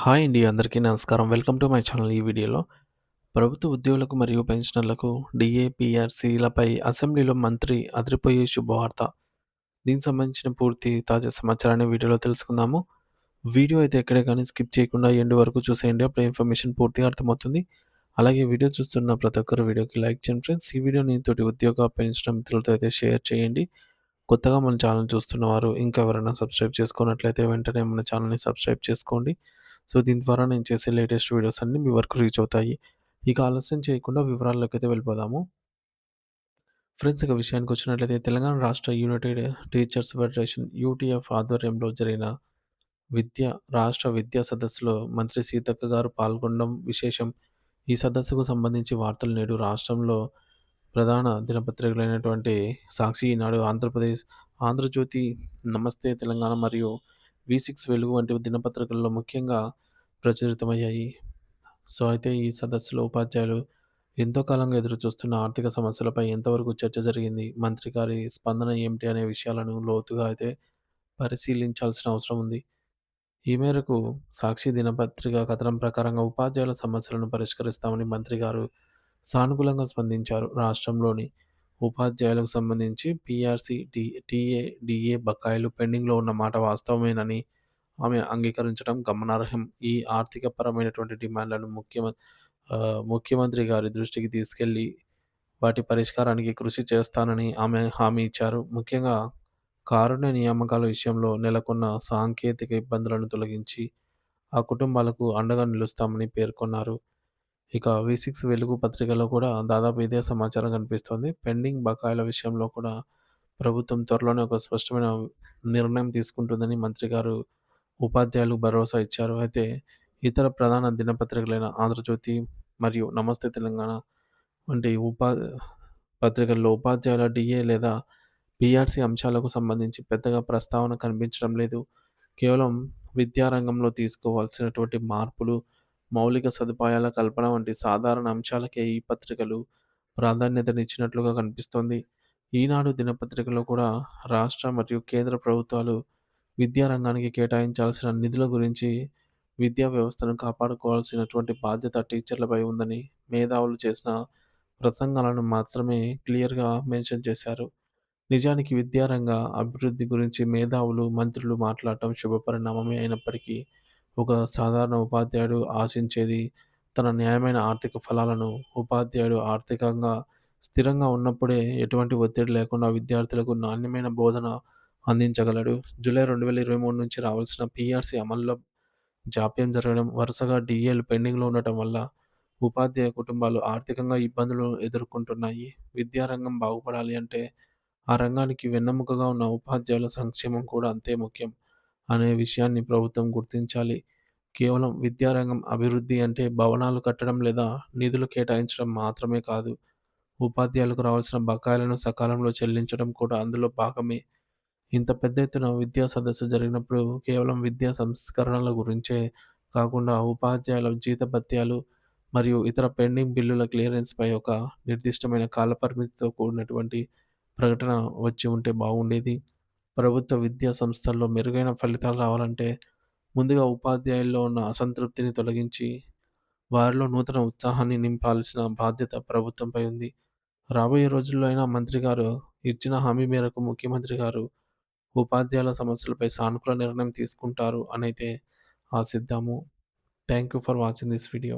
Hi అండి. అందరికీ నమస్కారం. Welcome to my channel. ఈ వీడియోలో ప్రభుత్వ ఉద్యోగులకు మరియు పెన్షనర్లకు డీఏ, పీఆర్సీలపై అసెంబ్లీలో మంత్రి అదిరిపోయే శుభవార్త. దీనికి సంబంధించిన పూర్తి తాజా సమాచారాన్ని వీడియోలో తెలుసుకుందాము. వీడియో అయితే ఎక్కడే కానీ స్కిప్ చేయకుండా ఎండ్ వరకు చూసేయండి. అప్పుడే ఇన్ఫర్మేషన్ పూర్తిగా అర్థమవుతుంది. అలాగే వీడియో చూస్తున్న ప్రతి ఒక్కరు వీడియోకి లైక్ చేయండి ఫ్రెండ్స్. ఈ వీడియోని తోటి ఉద్యోగ, పెన్షన్ మిత్రులతో అయితే షేర్ చేయండి. కొత్తగా మన ఛానల్ చూస్తున్నవారు ఇంకా ఎవరైనా సబ్స్క్రైబ్ చేసుకున్నట్లయితే వెంటనే మన ఛానల్‌ని సబ్స్క్రైబ్ చేసుకోండి. సో, దీని ద్వారా నేను చేసే లేటెస్ట్ వీడియోస్ అన్నీ మీ వరకు రీచ్ అవుతాయి. ఇక ఆలస్యం చేయకుండా వివరాల్లోకైతే వెళ్ళిపోదాము. ఫ్రెండ్స్, ఇక విషయానికొచ్చినట్లయితే తెలంగాణ రాష్ట్ర యునైటెడ్ టీచర్స్ ఫెడరేషన్ యూటీఎఫ్ ఆధ్వర్యంలో జరిగిన విద్య రాష్ట్ర విద్యా సదస్సులో మంత్రి సీతక్క గారు పాల్గొనడం విశేషం. ఈ సదస్సుకు సంబంధించి వార్తలు నేడు రాష్ట్రంలో ప్రధాన దినపత్రికలైనటువంటి సాక్షి, ఈనాడు, ఆంధ్రప్రదేశ్, ఆంధ్రజ్యోతి, నమస్తే తెలంగాణ మరియు వి6 వెలుగు వంటి దినపత్రికల్లో ముఖ్యంగా ప్రచురితమయ్యాయి. సో, అయితే ఈ సదస్సులో ఉపాధ్యాయులు ఎంతో కాలంగా ఎదురుచూస్తున్న ఆర్థిక సమస్యలపై ఎంతవరకు చర్చ జరిగింది? మంత్రి గారి స్పందన ఏమిటి? అనే విషయాలను లోతుగా అయితే పరిశీలించాల్సిన అవసరం ఉంది. ఈ మేరకు సాక్షి దినపత్రిక కథనం ప్రకారంగా ఉపాధ్యాయుల సమస్యలను పరిష్కరిస్తామని మంత్రి గారు సానుకూలంగా స్పందించారు. రాష్ట్రంలోని ఉపాధ్యాయులకు సంబంధించి పీఆర్సీ, టీఏ, డీఏ బకాయిలు పెండింగ్‌లో ఉన్న మాట వాస్తవమేనని ఆమె అంగీకరించడం గమనార్హం. ఈ ఆర్థికపరమైనటువంటి డిమాండ్లను ముఖ్యమంత్రి గారి దృష్టికి తీసుకెళ్ళి వాటి పరిష్కారానికి కృషి చేస్తానని ఆమె హామీ ఇచ్చారు. ముఖ్యంగా కారుణ్య నియామకాల విషయంలో నెలకొన్న సాంకేతిక ఇబ్బందులను తొలగించి ఆ కుటుంబాలకు అండగా నిలుస్తామని పేర్కొన్నారు. ఇక వి6 వెలుగు పత్రికలో కూడా దాదాపు ఇదే సమాచారం కనిపిస్తోంది. పెండింగ్ బకాయిల విషయంలో కూడా ప్రభుత్వం త్వరలోనే ఒక స్పష్టమైన నిర్ణయం తీసుకుంటుందని మంత్రి గారు ఉపాధ్యాయులకు భరోసా ఇచ్చారు. అయితే ఇతర ప్రధాన దినపత్రికలైన ఆంధ్రజ్యోతి మరియు నమస్తే తెలంగాణ వంటి పత్రికల్లో ఉపాధ్యాయుల డీఏ లేదా పీఆర్సీ అంశాలకు సంబంధించి పెద్దగా ప్రస్తావన కనిపించడం లేదు. కేవలం విద్యారంగంలో తీసుకోవాల్సినటువంటి మార్పులు, మౌలిక సదుపాయాల కల్పన వంటి సాధారణ అంశాలకే ఈ పత్రికలు ప్రాధాన్యతనిచ్చినట్లుగా కనిపిస్తోంది. ఈనాడు దినపత్రికలో కూడా రాష్ట్ర మరియు కేంద్ర ప్రభుత్వాలు విద్యా రంగానికి కేటాయించాల్సిన నిధుల గురించి, విద్యా వ్యవస్థను కాపాడుకోవాల్సినటువంటి బాధ్యత టీచర్లపై ఉందని మేధావులు చేసిన ప్రసంగాలను మాత్రమే క్లియర్‌గా మెన్షన్ చేశారు. నిజానికి విద్యారంగ అభివృద్ధి గురించి మేధావులు, మంత్రులు మాట్లాడటం శుభపరిణామమే అయినప్పటికీ, ఒక సాధారణ ఉపాధ్యాయుడు ఆశించేది తన న్యాయమైన ఆర్థిక ఫలాలను. ఉపాధ్యాయుడు ఆర్థికంగా స్థిరంగా ఉన్నప్పుడే ఎటువంటి ఒత్తిడి లేకుండా విద్యార్థులకు నాణ్యమైన బోధన అందించగలడు. జూలై 2023 నుంచి రావాల్సిన పీఆర్సీ అమల్లో జాప్యం జరగడం, వరుసగా డీఏలు పెండింగ్‌లో ఉండటం వల్ల ఉపాధ్యాయ కుటుంబాలు ఆర్థికంగా ఇబ్బందులు ఎదుర్కొంటున్నాయి. విద్యారంగం బాగుపడాలి అంటే ఆ రంగానికి వెన్నెముకగా ఉన్న ఉపాధ్యాయుల సంక్షేమం కూడా అంతే ముఖ్యం అనే విషయాన్ని ప్రభుత్వం గుర్తించాలి. కేవలం విద్యారంగం అభివృద్ధి అంటే భవనాలు కట్టడం లేదా నిధులు కేటాయించడం మాత్రమే కాదు. ఉపాధ్యాయులకు రావాల్సిన బకాయిలను సకాలంలో చెల్లించడం కూడా అందులో భాగమే. ఇంత పెద్ద ఎత్తున విద్యా సదస్సు జరిగినప్పుడు కేవలం విద్యా సంస్కరణల గురించే కాకుండా ఉపాధ్యాయుల జీతభత్యాలు మరియు ఇతర పెండింగ్ బిల్లుల క్లియరెన్స్‌పై ఒక నిర్దిష్టమైన కాలపరిమితితో కూడినటువంటి ప్రకటన వచ్చి ఉంటే బాగుండేది. ప్రభుత్వ విద్యా సంస్థల్లో మెరుగైన ఫలితాలు రావాలంటే ముందుగా ఉపాధ్యాయుల్లో ఉన్న అసంతృప్తిని తొలగించి వారిలో నూతన ఉత్సాహాన్ని నింపాల్సిన బాధ్యత ప్రభుత్వంపై ఉంది. రాబోయే రోజుల్లో అయినా మంత్రి గారు ఇచ్చిన హామీ మేరకు ముఖ్యమంత్రి గారు ఉపాధ్యాయుల సమస్యలపై సానుకూల నిర్ణయం తీసుకుంటారు అనైతే ఆశిద్దాము. Thank you for watching this video.